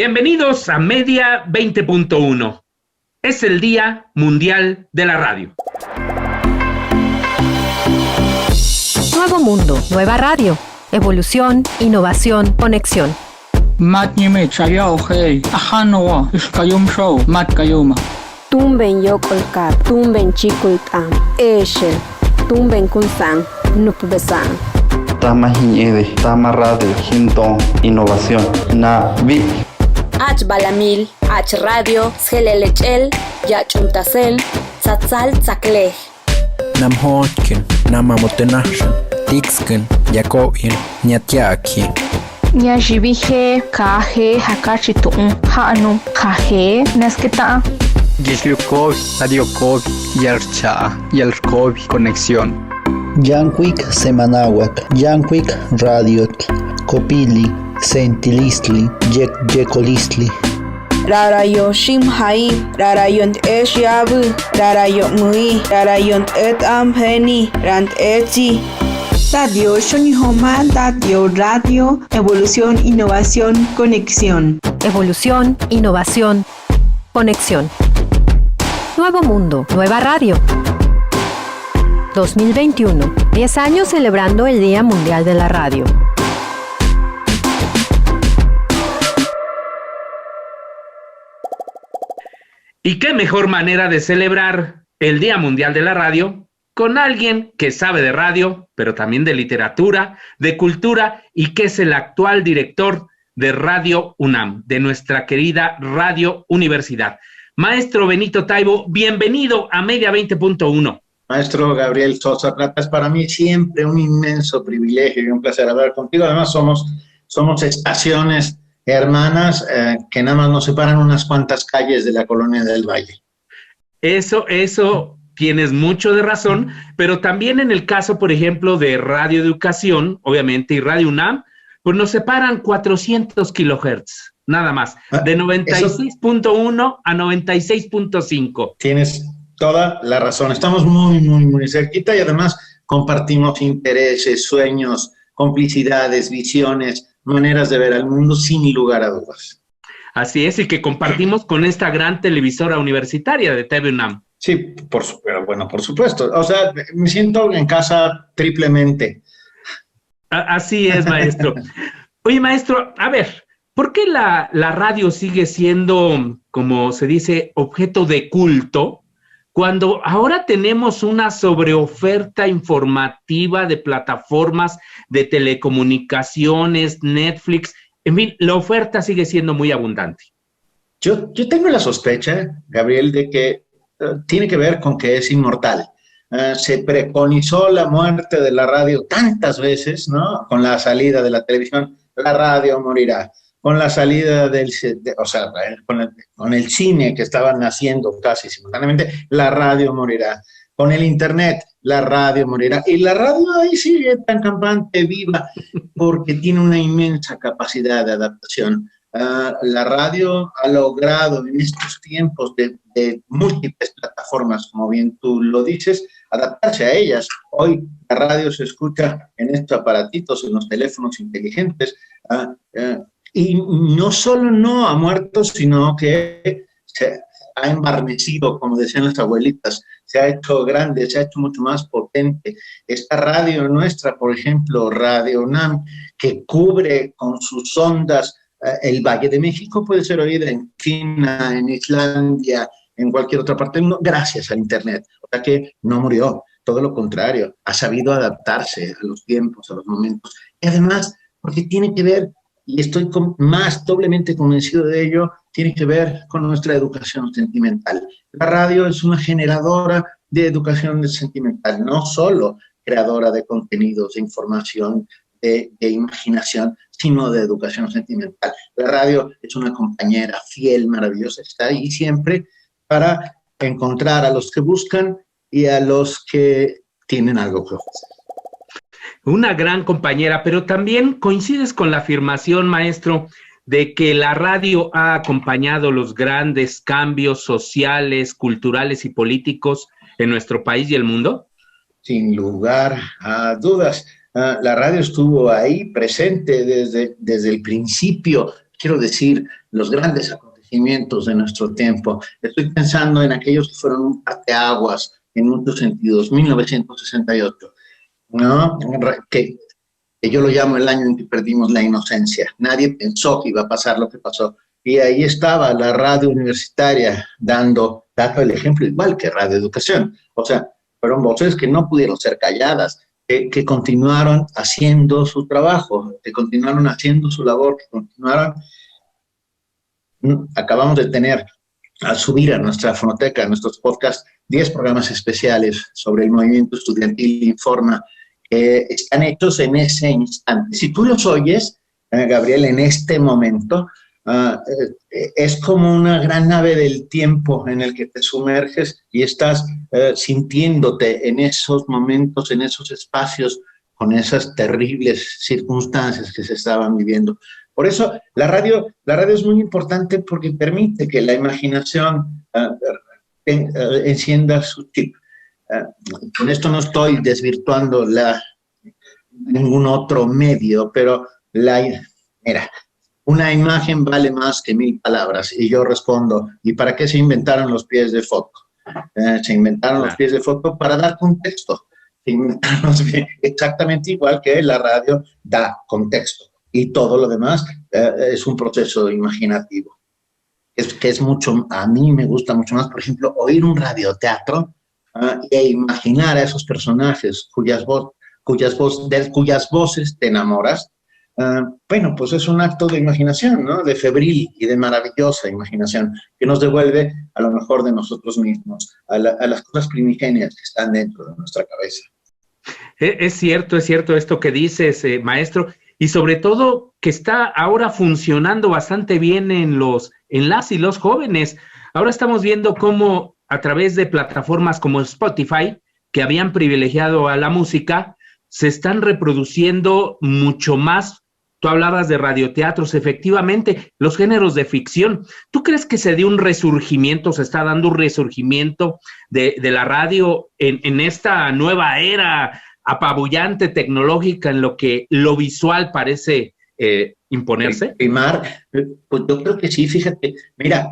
Bienvenidos a Media 20.1. Es el Día Mundial de la Radio. Nuevo mundo, nueva radio. Evolución, innovación, conexión. Matnime chayao hey, ahanoa, iskayum show, matkayuma. Tumben yokolka, tumben chikultam, eshel, tumben kunsan, nupbesan. Tama hiñede, tama radio, hinton, innovación, na vi. Ach balamil, ach radio, shelelechel, yachuntasel, tsatzal tsaklej. Namhotkin, namamotenashan, tixken, yakoin, nyatiaki. Nyashibije, kaje, hakachitun, hanu, kaje, nesketa. Yesliukov, Adiokov, Yarcha, Yalkov, conexión. Yanquic Semanahuac, Yanquic Radiot, Copili, Sentilistli, Yecolistli. Rarayo Shimhai, Rarayon Eshabu, Rarayo Mui, Rarayon Et Amheni, Rand Etzi. Radio Shonihoma, Radio, Evolución, Innovación, Conexión. Evolución, innovación, conexión. Nuevo mundo, nueva radio. 2021, 10 años celebrando el Día Mundial de la Radio. ¿Y qué mejor manera de celebrar el Día Mundial de la Radio con alguien que sabe de radio, pero también de literatura, de cultura y que es el actual director de Radio UNAM, de nuestra querida Radio Universidad? Maestro Benito Taibo, bienvenido a Media 20.1. Maestro Gabriel Sosa Plata, es para mí siempre un inmenso privilegio y un placer hablar contigo. Además, somos estaciones hermanas que nada más nos separan unas cuantas calles de la Colonia del Valle. Eso tienes mucho de razón, pero también en el caso, por ejemplo, de Radio Educación, obviamente, y Radio UNAM, pues nos separan 400 kilohertz, nada más, de 96.1 a 96.5. Tienes toda la razón. Estamos muy cerquita y además compartimos intereses, sueños, complicidades, visiones, maneras de ver al mundo sin lugar a dudas. Así es, y que compartimos con esta gran televisora universitaria de TV UNAM. Sí, por supuesto. O sea, me siento en casa triplemente. Así es, maestro. Oye, maestro, a ver, ¿por qué la radio sigue siendo, como se dice, objeto de culto, cuando ahora tenemos una sobreoferta informativa de plataformas de telecomunicaciones, Netflix, en fin, la oferta sigue siendo muy abundante? Yo tengo la sospecha, Gabriel, de que tiene que ver con que es inmortal. Se preconizó la muerte de la radio tantas veces, ¿no? Con la salida de la televisión, la radio morirá. Con la salida con el cine que estaba naciendo casi simultáneamente, la radio morirá. Con el internet, la radio morirá. Y la radio ahí sigue tan campante, viva, porque tiene una inmensa capacidad de adaptación. La radio ha logrado en estos tiempos de múltiples plataformas, como bien tú lo dices, adaptarse a ellas. Hoy la radio se escucha en estos aparatitos, en los teléfonos inteligentes, y no solo no ha muerto, sino que se ha embarnecido, como decían las abuelitas, se ha hecho grande, se ha hecho mucho más potente. Esta radio nuestra, por ejemplo, Radio UNAM, que cubre con sus ondas el Valle de México, puede ser oída en China, en Islandia, en cualquier otra parte del mundo, gracias al Internet. O sea que no murió, todo lo contrario, ha sabido adaptarse a los tiempos, a los momentos. Y además, porque tiene que ver, y estoy más doblemente convencido de ello, tiene que ver con nuestra educación sentimental. La radio es una generadora de educación sentimental, no solo creadora de contenidos, de información, de imaginación, sino de educación sentimental. La radio es una compañera fiel, maravillosa, está ahí siempre para encontrar a los que buscan y a los que tienen algo que ofrecer. Una gran compañera, pero también coincides con la afirmación, maestro, de que la radio ha acompañado los grandes cambios sociales, culturales y políticos en nuestro país y el mundo. Sin lugar a dudas. La radio estuvo ahí presente desde el principio. quiero decir, los grandes acontecimientos de nuestro tiempo. Estoy pensando en aquellos que fueron un parteaguas en muchos sentidos, 1968, ¿no? Que yo lo llamo el año en que perdimos la inocencia. Nadie pensó que iba a pasar lo que pasó. Y ahí estaba la radio universitaria dando el ejemplo, igual que Radio Educación. O sea, fueron voces que no pudieron ser calladas, que continuaron haciendo su trabajo, que continuaron haciendo su labor, que continuaron. Acabamos de tener, al subir a nuestra fonoteca, a nuestros podcasts, 10 programas especiales sobre el movimiento estudiantil Informa, que están hechos en ese instante. Si tú los oyes, Gabriel, en este momento, es como una gran nave del tiempo en el que te sumerges y estás sintiéndote en esos momentos, en esos espacios, con esas terribles circunstancias que se estaban viviendo. Por eso la radio es muy importante porque permite que la imaginación encienda su chip. Con esto no estoy desvirtuando ningún otro medio, pero mira, una imagen vale más que 1000 palabras. Y yo respondo, ¿y para qué se inventaron los pies de foto? Se inventaron los pies de foto para dar contexto. Se inventaron exactamente igual que la radio da contexto. Y todo lo demás es un proceso imaginativo. Que es mucho, a mí me gusta mucho más, por ejemplo, oír un radioteatro e imaginar a esos personajes cuyas voces te enamoras. Bueno, pues es un acto de imaginación, ¿no? De febril y de maravillosa imaginación que nos devuelve a lo mejor de nosotros mismos, a las cosas primigenias que están dentro de nuestra cabeza. Es cierto esto que dices, maestro, y sobre todo que está ahora funcionando bastante bien en las y los jóvenes. Ahora estamos viendo cómo a través de plataformas como Spotify, que habían privilegiado a la música, se están reproduciendo mucho más. Tú hablabas de radioteatros, efectivamente, los géneros de ficción. ¿Tú crees que se dio un resurgimiento, se está dando un resurgimiento de la radio en esta nueva era apabullante tecnológica en lo que lo visual parece imponerse? Pues yo creo que sí, fíjate, mira,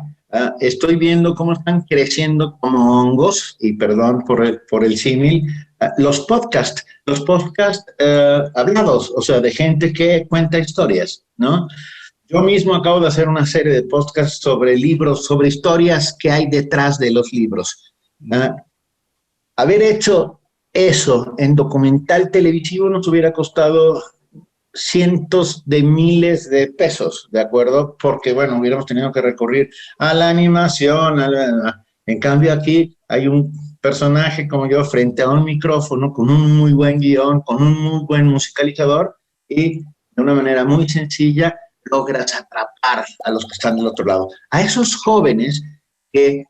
estoy viendo cómo están creciendo como hongos, y perdón por el símil, los podcasts hablados, o sea, de gente que cuenta historias, ¿no? Yo mismo acabo de hacer una serie de podcasts sobre libros, sobre historias que hay detrás de los libros. Haber hecho eso en documental televisivo nos hubiera costado cientos de miles de pesos, ¿de acuerdo? Porque, bueno, hubiéramos tenido que recurrir a la animación. En cambio, aquí hay un personaje como yo frente a un micrófono con un muy buen guión, con un muy buen musicalizador, y de una manera muy sencilla logras atrapar a los que están del otro lado. A esos jóvenes que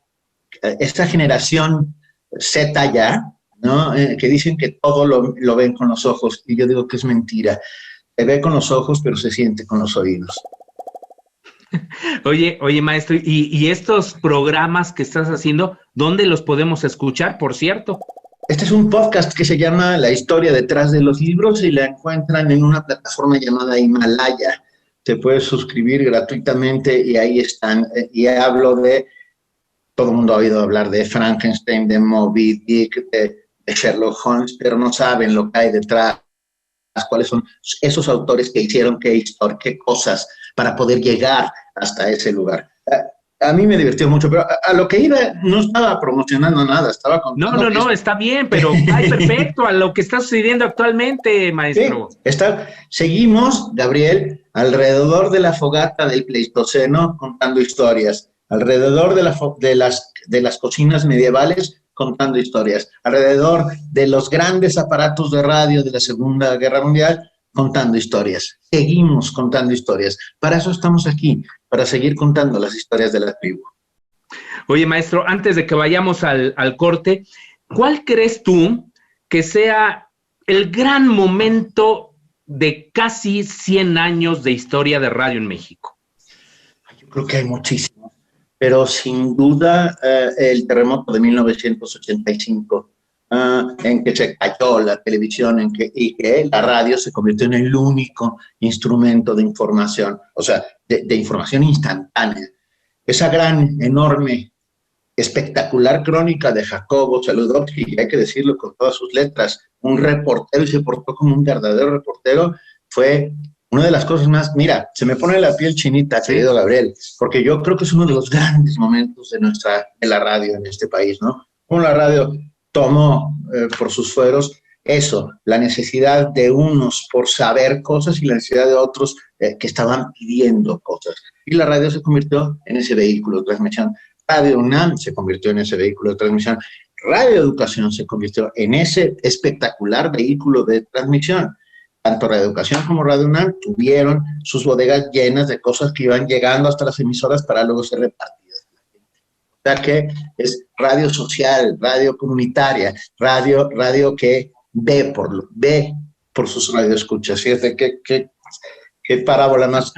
esta generación Z ya, ¿no? Que dicen que todo lo ven con los ojos, y yo digo que es mentira. Se ve con los ojos, pero se siente con los oídos. Oye, maestro, ¿y estos programas que estás haciendo, dónde los podemos escuchar, por cierto? Este es un podcast que se llama La historia detrás de los libros y la encuentran en una plataforma llamada Himalaya. Se puede suscribir gratuitamente y ahí están. Y hablo todo el mundo ha oído hablar de Frankenstein, de Moby Dick, de Sherlock Holmes, pero no saben lo que hay detrás. Cuáles son esos autores que hicieron qué cosas para poder llegar hasta ese lugar. A mí me divirtió mucho, pero a lo que iba no estaba promocionando nada, estaba contando. No, está bien, pero ay, perfecto, a lo que está sucediendo actualmente, maestro. Sí, seguimos, Gabriel, alrededor de la fogata del Pleistoceno contando historias, alrededor de las cocinas medievales contando historias, alrededor de los grandes aparatos de radio de la Segunda Guerra Mundial, contando historias. Seguimos contando historias. Para eso estamos aquí, para seguir contando las historias de la tribu. Oye, maestro, antes de que vayamos al corte, ¿cuál crees tú que sea el gran momento de casi 100 años de historia de radio en México? Yo creo que hay muchísimos. Pero sin duda el terremoto de 1985, en que se cayó la televisión y que la radio se convirtió en el único instrumento de información. O sea, de información instantánea. Esa gran, enorme, espectacular crónica de Jacobo Zabludovsky, y hay que decirlo con todas sus letras, un reportero y se portó como un verdadero reportero, fue una de las cosas más, mira, se me pone la piel chinita, querido Gabriel, porque yo creo que es uno de los grandes momentos de la radio en este país, ¿no? Como la radio tomó por sus fueros eso, la necesidad de unos por saber cosas y la necesidad de otros que estaban pidiendo cosas. Y la radio se convirtió en ese vehículo de transmisión. Radio UNAM se convirtió en ese vehículo de transmisión. Radio Educación se convirtió en ese espectacular vehículo de transmisión. Tanto Radio Educación como Radio UNAM tuvieron sus bodegas llenas de cosas que iban llegando hasta las emisoras para luego ser repartidas. O sea que es radio social, radio comunitaria, radio que ve por sus radioescuchas. Fíjate qué parábola más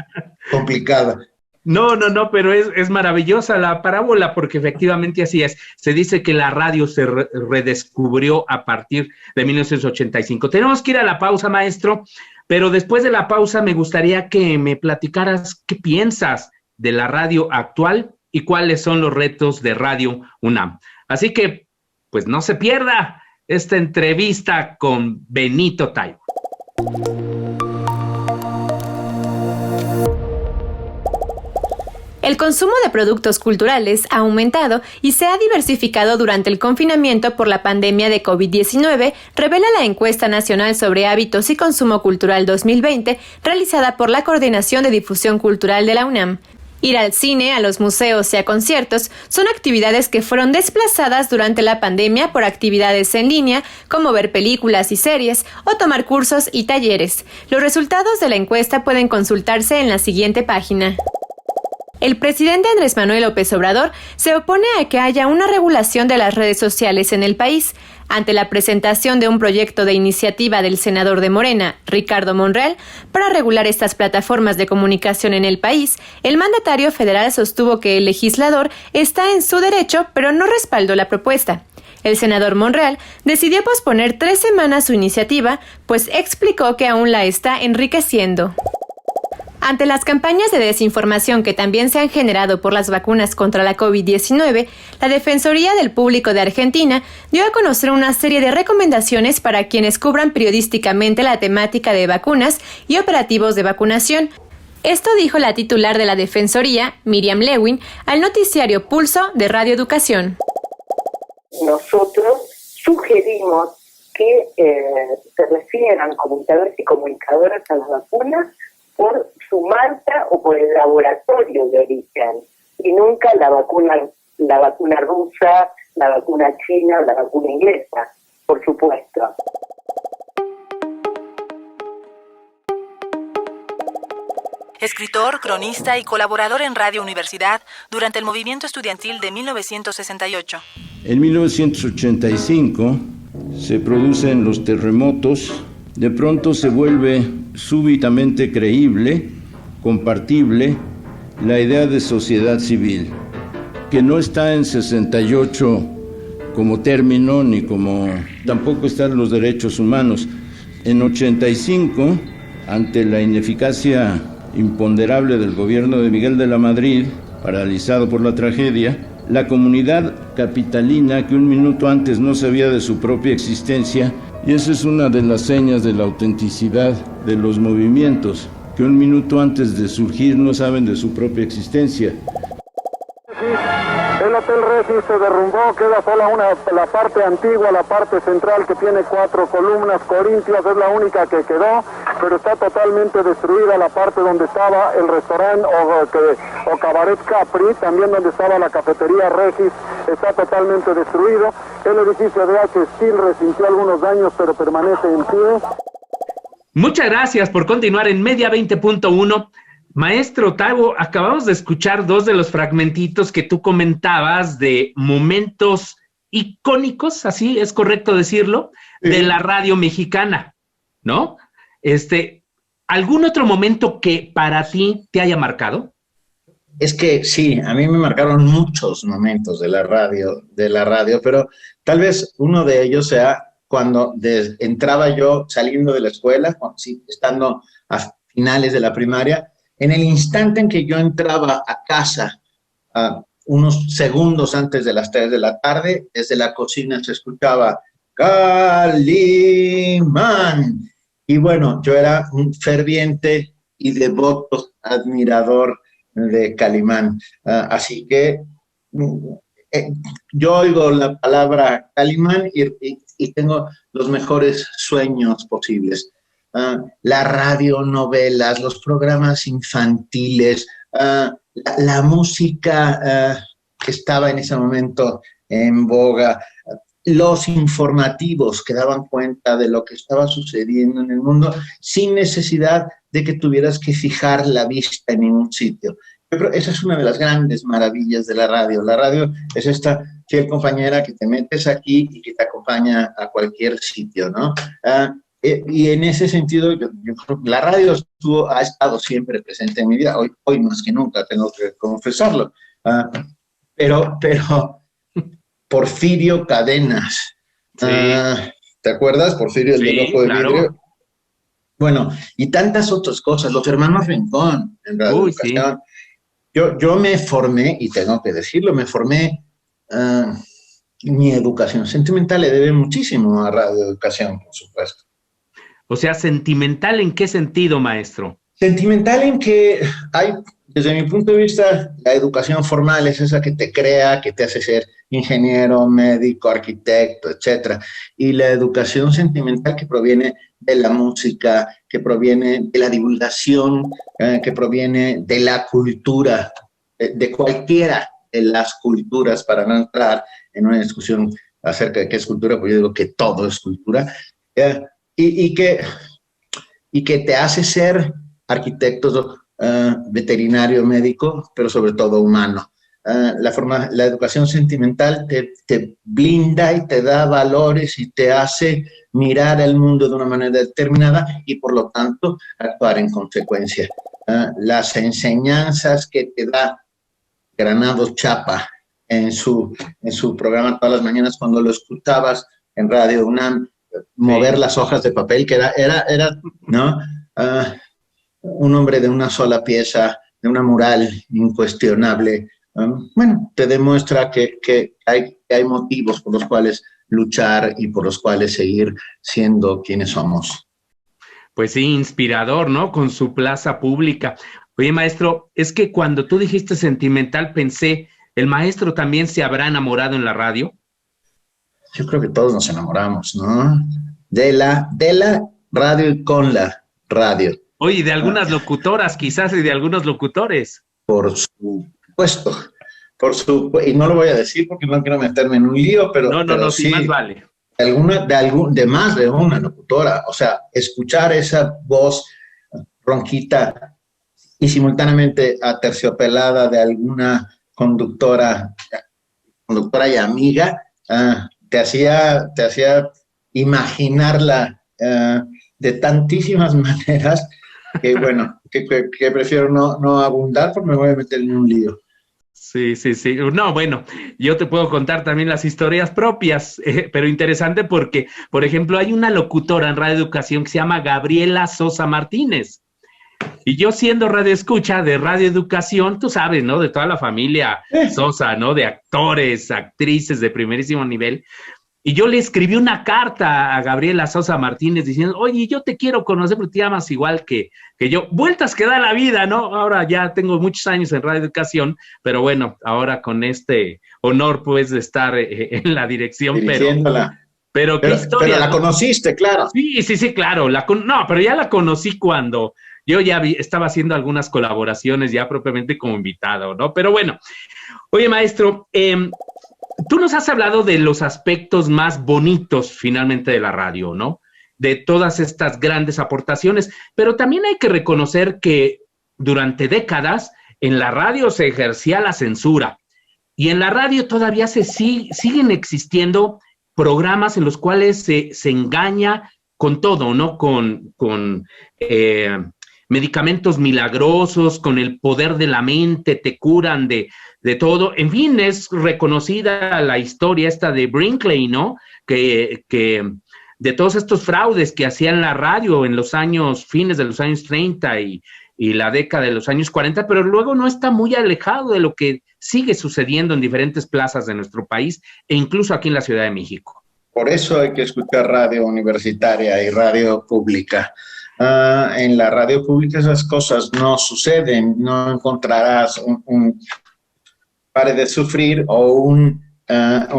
complicada. No, pero es maravillosa la parábola porque efectivamente así es. Se dice que la radio se redescubrió a partir de 1985. Tenemos que ir a la pausa, maestro, pero después de la pausa me gustaría que me platicaras qué piensas de la radio actual y cuáles son los retos de Radio UNAM. Así que, pues no se pierda esta entrevista con Benito Taibo. El consumo de productos culturales ha aumentado y se ha diversificado durante el confinamiento por la pandemia de COVID-19, revela la encuesta nacional sobre hábitos y consumo cultural 2020, realizada por la Coordinación de Difusión Cultural de la UNAM. Ir al cine, a los museos y a conciertos son actividades que fueron desplazadas durante la pandemia por actividades en línea, como ver películas y series o tomar cursos y talleres. Los resultados de la encuesta pueden consultarse en la siguiente página. El presidente Andrés Manuel López Obrador se opone a que haya una regulación de las redes sociales en el país. Ante la presentación de un proyecto de iniciativa del senador de Morena, Ricardo Monreal, para regular estas plataformas de comunicación en el país, el mandatario federal sostuvo que el legislador está en su derecho, pero no respaldó la propuesta. El senador Monreal decidió posponer 3 semanas su iniciativa, pues explicó que aún la está enriqueciendo. Ante las campañas de desinformación que también se han generado por las vacunas contra la COVID-19, la Defensoría del Público de Argentina dio a conocer una serie de recomendaciones para quienes cubran periodísticamente la temática de vacunas y operativos de vacunación. Esto dijo la titular de la Defensoría, Miriam Lewin, al noticiario Pulso de Radio Educación. Nosotros sugerimos que se refieran comunicadores y comunicadoras a las vacunas por su marca o por el laboratorio de origen, y nunca la vacuna rusa, la vacuna china o la vacuna inglesa, por supuesto. Escritor, cronista y colaborador en Radio Universidad durante el movimiento estudiantil de 1968. En 1985 se producen los terremotos. De pronto se vuelve súbitamente creíble, compartible, la idea de sociedad civil, que no está en 68 como término, ni como tampoco están los derechos humanos. En 85, ante la ineficacia imponderable del gobierno de Miguel de la Madrid, paralizado por la tragedia, la comunidad capitalina, que un minuto antes no sabía de su propia existencia, y esa es una de las señas de la autenticidad de los movimientos, que un minuto antes de surgir no saben de su propia existencia. El Hotel Regis se derrumbó, queda sola la parte antigua, la parte central que tiene 4 columnas corintias, es la única que quedó, pero está totalmente destruida la parte donde estaba el restaurante o Cabaret Capri, también donde estaba la cafetería Regis, está totalmente destruido. El edificio de H. Steel resintió algunos daños, pero permanece en pie. Muchas gracias por continuar en Media 20.1. Maestro Taibo, acabamos de escuchar 2 de los fragmentitos que tú comentabas de momentos icónicos, así es correcto decirlo, de la radio mexicana, ¿no? ¿Algún otro momento que para ti te haya marcado? Es que sí, a mí me marcaron muchos momentos de la radio, pero tal vez uno de ellos sea cuando entraba yo saliendo de la escuela, estando a finales de la primaria, En el instante en que yo entraba a casa, unos segundos antes de las 3 de la tarde, desde la cocina se escuchaba Calimán. Y bueno, yo era un ferviente y devoto admirador de Calimán. Así que yo oigo la palabra Calimán y tengo los mejores sueños posibles. La radionovelas, los programas infantiles, la música que estaba en ese momento en boga, los informativos que daban cuenta de lo que estaba sucediendo en el mundo sin necesidad de que tuvieras que fijar la vista en ningún sitio. Yo creo que esa es una de las grandes maravillas de la radio. La radio es esta fiel compañera que te metes aquí y que te acompaña a cualquier sitio, ¿no? Y en ese sentido, yo creo que la radio ha estado siempre presente en mi vida, hoy más que nunca, tengo que confesarlo. Pero Porfirio Cadenas, sí. ¿Te acuerdas? Porfirio, el del ojo de vidrio. Bueno, y tantas otras cosas, los hermanos Rincón, en Radio Educación. Sí. Yo me formé, y tengo que decirlo, mi educación sentimental le debe muchísimo a Radio Educación, por supuesto. O sea, ¿sentimental en qué sentido, maestro? Sentimental en que hay, desde mi punto de vista, la educación formal es esa que te crea, que te hace ser ingeniero, médico, arquitecto, etc. Y la educación sentimental que proviene de la música, que proviene de la divulgación, que proviene de la cultura, de cualquiera de las culturas, para no entrar en una discusión acerca de qué es cultura, porque yo digo que todo es cultura, y que te hace ser arquitecto, veterinario, médico, pero sobre todo humano. La educación sentimental te blinda y te da valores y te hace mirar el mundo de una manera determinada y por lo tanto actuar en consecuencia. Las enseñanzas que te da Granados Chapa en su programa todas las mañanas cuando lo escuchabas en Radio UNAM, mover las hojas de papel, que era ¿no? Un hombre de una sola pieza, de una moral incuestionable. Bueno, te demuestra que hay motivos por los cuales luchar y por los cuales seguir siendo quienes somos. Pues sí, inspirador, ¿no? Con su plaza pública. Oye, maestro, es que cuando tú dijiste sentimental pensé, ¿el maestro también se habrá enamorado en la radio? Yo creo que todos nos enamoramos, ¿no? De la radio y con la radio. Oye, de algunas locutoras quizás y de algunos locutores. Por supuesto, y no lo voy a decir porque no quiero meterme en un lío, pero No, sí, sí, más vale. De más de una locutora, o sea, escuchar esa voz ronquita y simultáneamente aterciopelada de alguna conductora y amiga, te hacía imaginarla de tantísimas maneras que, bueno, que prefiero no abundar porque me voy a meter en un lío. Sí. No, bueno, yo te puedo contar también las historias propias, pero interesante porque, por ejemplo, hay una locutora en Radio Educación que se llama Gabriela Sosa Martínez. Y yo siendo radioescucha de Radio Educación, tú sabes, ¿no? De toda la familia Sosa, ¿no? De actores, actrices de primerísimo nivel. Y yo le escribí una carta a Gabriela Sosa Martínez diciendo, oye, yo te quiero conocer porque te llamas igual que yo. Vueltas que da la vida, ¿no? Ahora ya tengo muchos años en Radio Educación, pero bueno, ahora con este honor, pues, de estar en la dirección. Pero qué historia. Pero la conociste, claro. Sí, claro. No, pero ya la conocí cuando yo ya estaba haciendo algunas colaboraciones ya propiamente como invitado, ¿no? Pero bueno, oye, maestro, tú nos has hablado de los aspectos más bonitos finalmente de la radio, ¿no? De todas estas grandes aportaciones, pero también hay que reconocer que durante décadas en la radio se ejercía la censura y en la radio todavía siguen existiendo programas en los cuales se engaña con todo, ¿no? Con medicamentos milagrosos, con el poder de la mente, te curan de todo. En fin, es reconocida la historia esta de Brinkley, ¿no? Que de todos estos fraudes que hacían la radio en los fines de los años 30 y y la década de los años 40, pero luego no está muy alejado de lo que sigue sucediendo en diferentes plazas de nuestro país e incluso aquí en la Ciudad de México. Por eso hay que escuchar radio universitaria y radio pública. En la radio pública esas cosas no suceden, no encontrarás un pare de sufrir o un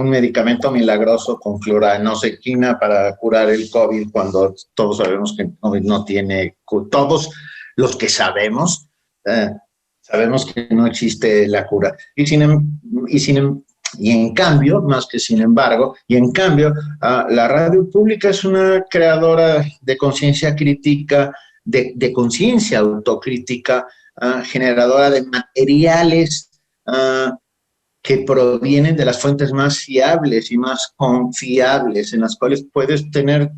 medicamento milagroso con cloranosequina para curar el COVID cuando todos sabemos que el COVID no tiene cura. Todos los que sabemos que no existe la cura. Y en cambio, más que sin embargo, la radio pública es una creadora de conciencia crítica, de conciencia autocrítica, generadora de materiales que provienen de las fuentes más fiables y más confiables, en las cuales puedes tener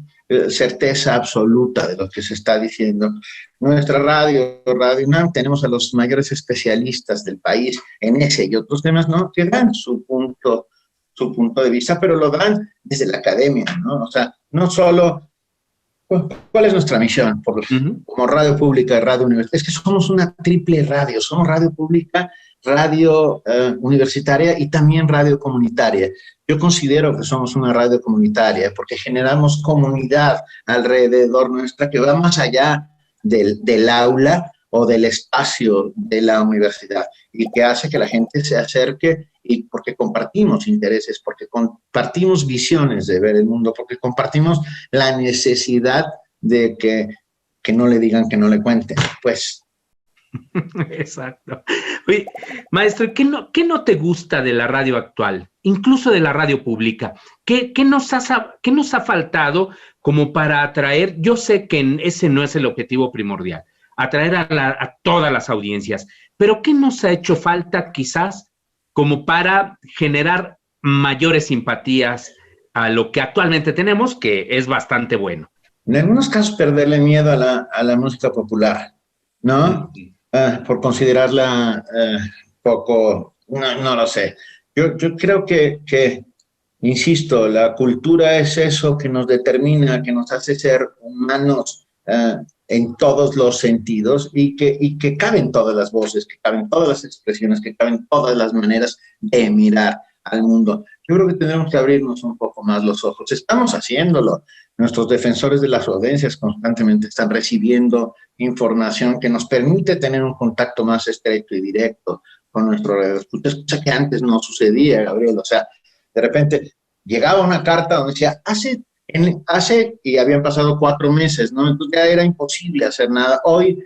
certeza absoluta de lo que se está diciendo. Nuestra Radio UNAM, tenemos a los mayores especialistas del país en ese y otros temas, ¿no?, que dan su punto de vista, pero lo dan desde la academia, ¿no? O sea, no solo... ¿Cuál es nuestra misión como radio pública y radio universitaria? Es que somos una triple radio, somos radio pública, radio universitaria y también radio comunitaria. Yo considero que somos una radio comunitaria porque generamos comunidad alrededor nuestra que va más allá del aula o del espacio de la universidad y que hace que la gente se acerque, y porque compartimos intereses, porque compartimos visiones de ver el mundo, porque compartimos la necesidad de que no le digan, que no le cuenten, pues. Exacto. Oye, maestro, ¿qué no te gusta de la radio actual, incluso de la radio pública? ¿Qué nos ha faltado como para atraer? Yo sé que ese no es el objetivo primordial, atraer a todas las audiencias, pero ¿qué nos ha hecho falta quizás como para generar mayores simpatías a lo que actualmente tenemos, que es bastante bueno? En algunos casos perderle miedo a la música popular, ¿no? Por considerarla poco, no lo sé. Yo creo que, insisto, la cultura es eso que nos determina, que nos hace ser humanos en todos los sentidos y que caben todas las voces, que caben todas las expresiones, que caben todas las maneras de mirar al mundo. Yo creo que tenemos que abrirnos un poco más los ojos. Estamos haciéndolo. Nuestros defensores de las audiencias constantemente están recibiendo información que nos permite tener un contacto más estrecho y directo con nuestro radioescucha, cosa que antes no sucedía, Gabriel. O sea, de repente llegaba una carta donde decía, y habían pasado 4 meses, ¿no? Entonces ya era imposible hacer nada. Hoy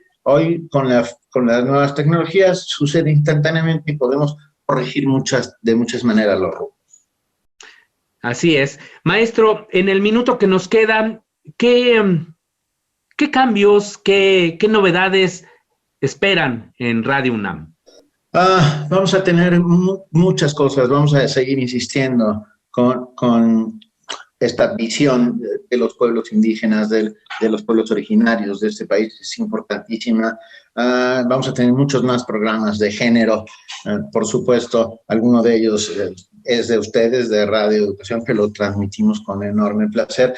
con las nuevas tecnologías sucede instantáneamente y podemos corregir de muchas maneras los errores. Así es. Maestro, en el minuto que nos queda, ¿qué cambios, qué novedades esperan en Radio UNAM? Vamos a tener muchas cosas, vamos a seguir insistiendo con esta visión de los pueblos indígenas, de los pueblos originarios de este país, es importantísima. Vamos a tener muchos más programas de género, por supuesto, alguno de ellos es de ustedes, de Radio Educación, que lo transmitimos con enorme placer,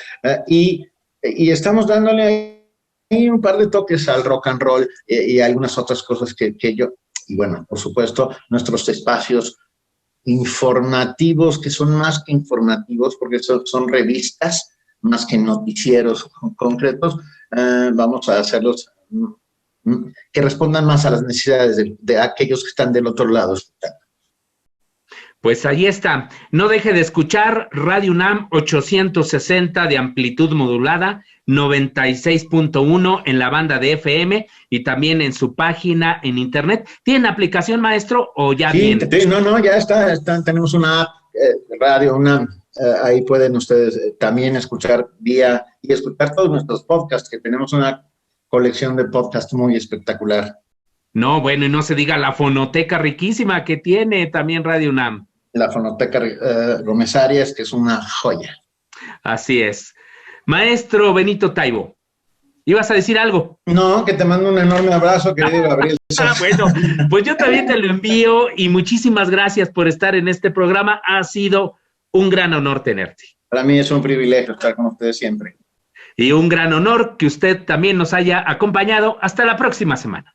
y estamos dándole ahí un par de toques al rock and roll y algunas otras cosas que yo, y bueno, por supuesto, nuestros espacios informativos, que son más que informativos, porque son revistas, más que noticieros concretos, vamos a hacerlos que respondan más a las necesidades de aquellos que están del otro lado. Pues ahí está. No deje de escuchar Radio UNAM 860 de amplitud modulada, 96.1 en la banda de FM y también en su página en internet. ¿Tienen aplicación, maestro, o ya viene? No, ya está. Tenemos una app, Radio UNAM. Ahí pueden ustedes también escuchar y escuchar todos nuestros podcasts, que tenemos una colección de podcasts muy espectacular. No, bueno, y no se diga la fonoteca riquísima que tiene también Radio UNAM. La fonoteca Gómez Arias, que es una joya. Así es. Maestro Benito Taibo, ¿ibas a decir algo? No, que te mando un enorme abrazo, querido Gabriel. Bueno, pues yo también te lo envío y muchísimas gracias por estar en este programa. Ha sido un gran honor tenerte. Para mí es un privilegio estar con ustedes siempre. Y un gran honor que usted también nos haya acompañado. Hasta la próxima semana.